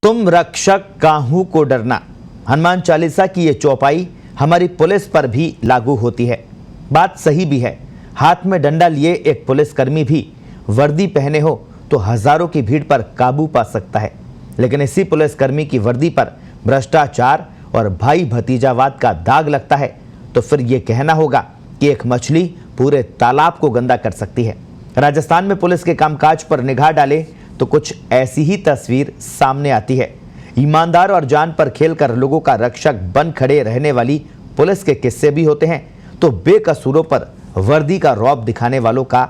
तुम रक्षक काहू को डरना। हनुमान चालीसा की ये चौपाई हमारी पुलिस पर भी लागू होती है। बात सही भी है। हाथ में डंडा लिए एक पुलिसकर्मी भी वर्दी पहने हो तो हजारों की भीड़ पर काबू पा सकता है, लेकिन इसी पुलिसकर्मी की वर्दी पर भ्रष्टाचार और भाई भतीजावाद का दाग लगता है तो फिर ये कहना होगा कि एक मछली पूरे तालाब को गंदा कर सकती है। राजस्थान में पुलिस के कामकाज पर निगाह डाले तो कुछ ऐसी ही तस्वीर सामने आती है। ईमानदार और जान पर खेलकर लोगों का रक्षक बन खड़े रहने वाली पुलिस के किस्से भी होते हैं, तो बेकसूरों पर वर्दी का रौब दिखाने वालों का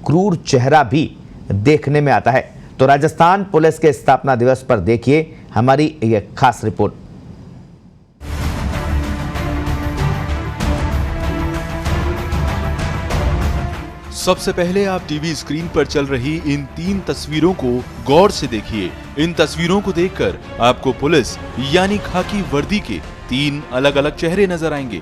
क्रूर चेहरा भी देखने में आता है। तो राजस्थान पुलिस के स्थापना दिवस पर देखिए हमारी ये खास रिपोर्ट। सबसे पहले आप टीवी स्क्रीन पर चल रही इन 3 तस्वीरों को गौर से देखिए। इन तस्वीरों को देखकर आपको पुलिस यानी खाकी वर्दी के 3 अलग अलग चेहरे नजर आएंगे।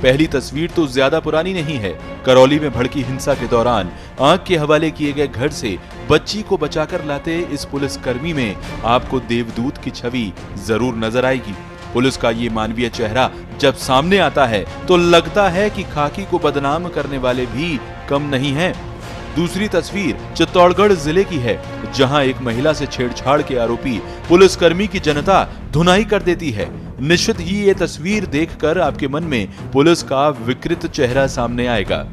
पहली तस्वीर तो ज्यादा पुरानी नहीं है। करौली में भड़की हिंसा के दौरान आग के हवाले किए गए घर से बच्ची को बचाकर लाते इस पुलिसकर्मी में आपको देवदूत की छवि जरूर नजर आएगी। पुलिस का ये मानवीय चेहरा जब सामने आता है तो लगता है कि खाकी को बदनाम करने वाले भी कम नहीं हैं। दूसरी तस्वीर चित्तौड़गढ़ जिले की है, जहां एक महिला से छेड़छाड़ के आरोपी पुलिसकर्मी की जनता धुनाई कर देती है। निश्चित ही ये तस्वीर देखकर आपके मन में पुलिस का विकृत चेहरा सामने आएगा।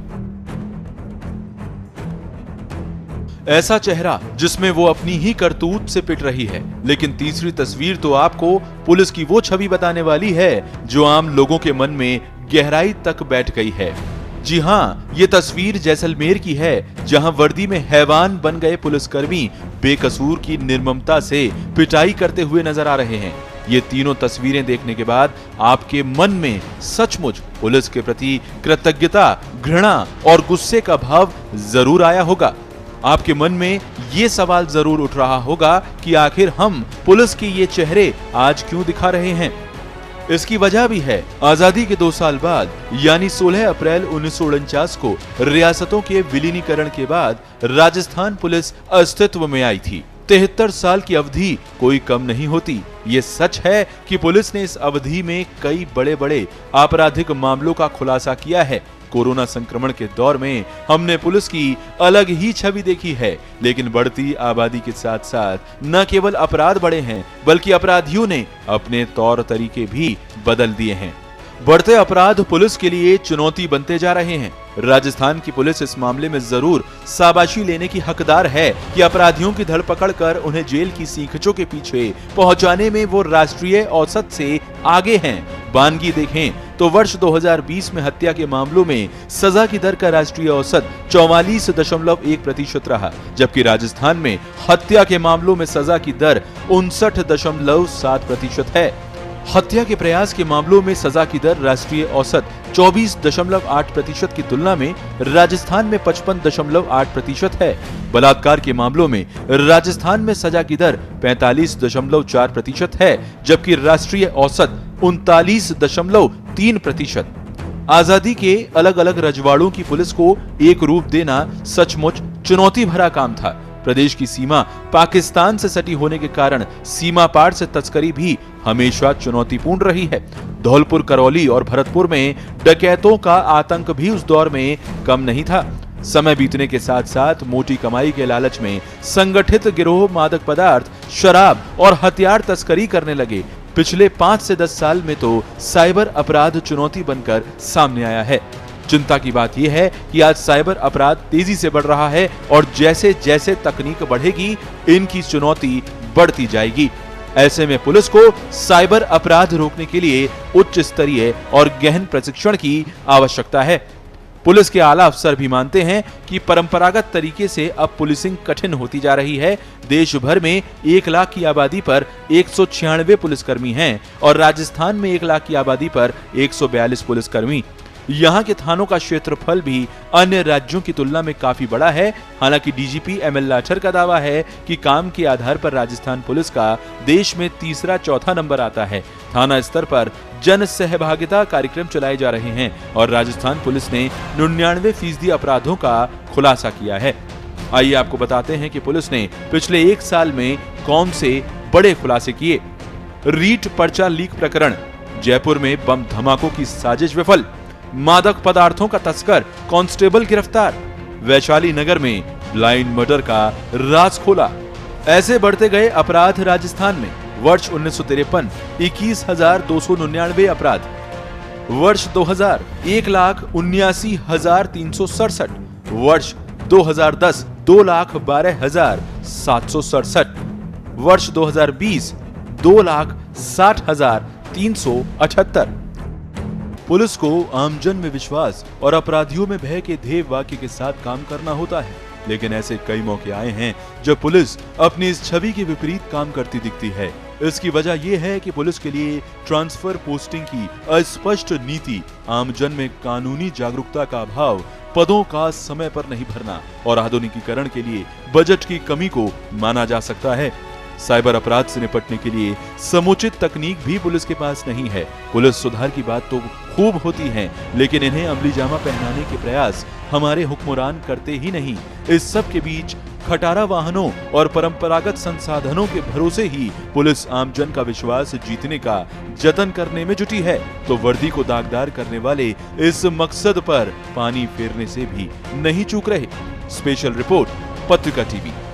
ऐसा चेहरा जिसमें वो अपनी ही करतूत से पिट रही है। लेकिन तीसरी तस्वीर तो आपको पुलिस की वो छवि बताने वाली है जो आम लोगों के मन में गहराई तक बैठ गई है। जी हाँ, ये तस्वीर जैसलमेर की है, जहां वर्दी में हैवान बन गए पुलिसकर्मी बेकसूर की निर्ममता से पिटाई करते हुए नजर आ रहे हैं। ये तीनों तस्वीरें देखने के बाद आपके मन में सचमुच पुलिस के प्रति कृतज्ञता, घृणा और गुस्से का भाव जरूर आया होगा। आपके मन में ये सवाल जरूर उठ रहा होगा कि आखिर हम पुलिस के ये चेहरे आज क्यों दिखा रहे हैं। इसकी वजह भी है, आजादी के 2 साल बाद यानी 16 अप्रैल 1949 को रियासतों के विलीनीकरण के बाद राजस्थान पुलिस अस्तित्व में आई थी। 73 साल की अवधि कोई कम नहीं होती। ये सच है कि पुलिस ने इस अवधि में कई बड़े बड़े आपराधिक मामलों का खुलासा किया है। कोरोना संक्रमण के दौर में हमने पुलिस की अलग ही छवि देखी है, लेकिन बढ़ती आबादी के साथ साथ न केवल अपराध बढ़े हैं, बल्कि अपराधियों ने अपने तौर तरीके भी बदल दिए हैं। बढ़ते अपराध पुलिस के लिए चुनौती बनते जा रहे हैं। राजस्थान की पुलिस इस मामले में जरूर शाबाशी लेने की हकदार है कि अपराधियों की धरपकड़ कर उन्हें जेल की सीखचों के पीछे पहुंचाने में वो राष्ट्रीय औसत से आगे हैं। बानगी देखें तो वर्ष 2020 में हत्या के मामलों में सजा की दर का राष्ट्रीय औसत 44.1% रहा, जबकि राजस्थान में हत्या के मामलों में सजा की दर 59.7% है। हत्या के प्रयास के मामलों में सजा की दर राष्ट्रीय औसत 24.8% की तुलना में राजस्थान में 55.8% है। बलात्कार के मामलों में राजस्थान में सजा की दर 45.4% है, जबकि राष्ट्रीय औसत 39.3%। आजादी के अलग अलग रजवाड़ों की पुलिस को एक रूप देना सचमुच चुनौती भरा काम था। प्रदेश की सीमा पाकिस्तान से सटी होने के कारण सीमा पार से तस्करी भी हमेशा चुनौतीपूर्ण रही है। धौलपुर, करौली और भरतपुर में डकैतों का आतंक भी उस दौर में कम नहीं था। समय बीतने के साथ साथ मोटी कमाई के लालच में संगठित गिरोह मादक पदार्थ, शराब और हथियार तस्करी करने लगे। पिछले 5 से 10 साल में तो साइबर अपराध चुनौती बनकर सामने आया है। चिंता की बात यह है कि आज साइबर अपराध तेजी से बढ़ रहा है और जैसे जैसे तकनीक बढ़ेगी, इनकी चुनौती बढ़ती जाएगी। ऐसे में पुलिस को साइबर अपराध रोकने के लिए उच्च स्तरीय और गहन प्रशिक्षण की आवश्यकता है। पुलिस के आला अफसर भी मानते हैं कि परंपरागत तरीके से अब पुलिसिंग कठिन होती जा रही है। देश भर में 1 लाख की आबादी पर 196 पुलिसकर्मी हैं और राजस्थान में 1 लाख की आबादी पर 142 पुलिसकर्मी। यहाँ के थानों का क्षेत्रफल भी अन्य राज्यों की तुलना में काफी बड़ा है। हालांकि डीजीपी एमएल लाठर का दावा है कि काम के आधार पर राजस्थान पुलिस का देश में तीसरा चौथा नंबर आता है। थाना स्तर पर जन सहभागिता कार्यक्रम चलाए जा रहे हैं और राजस्थान पुलिस ने 99% अपराधों का खुलासा किया है। आइए आपको बताते हैं कि पुलिस ने पिछले 1 साल में कौन से बड़े खुलासे किए। रीट पर्चा लीक प्रकरण, जयपुर में बम धमाकों की साजिश विफल, मादक पदार्थों का तस्कर कांस्टेबल गिरफ्तार, वैशाली नगर में ब्लाइंड मर्डर का राज खोला। ऐसे बढ़ते गए अपराध राजस्थान में। वर्ष 1953 21,299 अपराध, वर्ष 2000 1,79,367, वर्ष 2010 2,12,767, वर्ष 2020 2,60,378। पुलिस को आमजन में विश्वास और अपराधियों में भय के ध्येय वाक्य के साथ काम करना होता है, लेकिन ऐसे कई मौके आए हैं जब पुलिस अपनी इस छवि के विपरीत काम करती दिखती है। इसकी वजह यह है कि पुलिस के लिए ट्रांसफर पोस्टिंग की अस्पष्ट नीति, आमजन में कानूनी जागरूकता का अभाव, पदों का समय पर नहीं भरना और आधुनिकीकरण के लिए बजट की कमी को माना जा सकता है। साइबर अपराध से निपटने के लिए समुचित तकनीक भी पुलिस के पास नहीं है। पुलिस सुधार की बात तो खूब होती है, लेकिन इन्हें अमली जामा पहनाने के प्रयास हमारे हुक्मरान करते ही नहीं। इस सब के बीच खटारा वाहनों और परंपरागत संसाधनों के भरोसे ही पुलिस आमजन का विश्वास जीतने का जतन करने में जुटी है, तो वर्दी को दागदार करने वाले इस मकसद पर पानी फेरने से भी नहीं चूक रहे। स्पेशल रिपोर्ट, पत्रिका टीवी।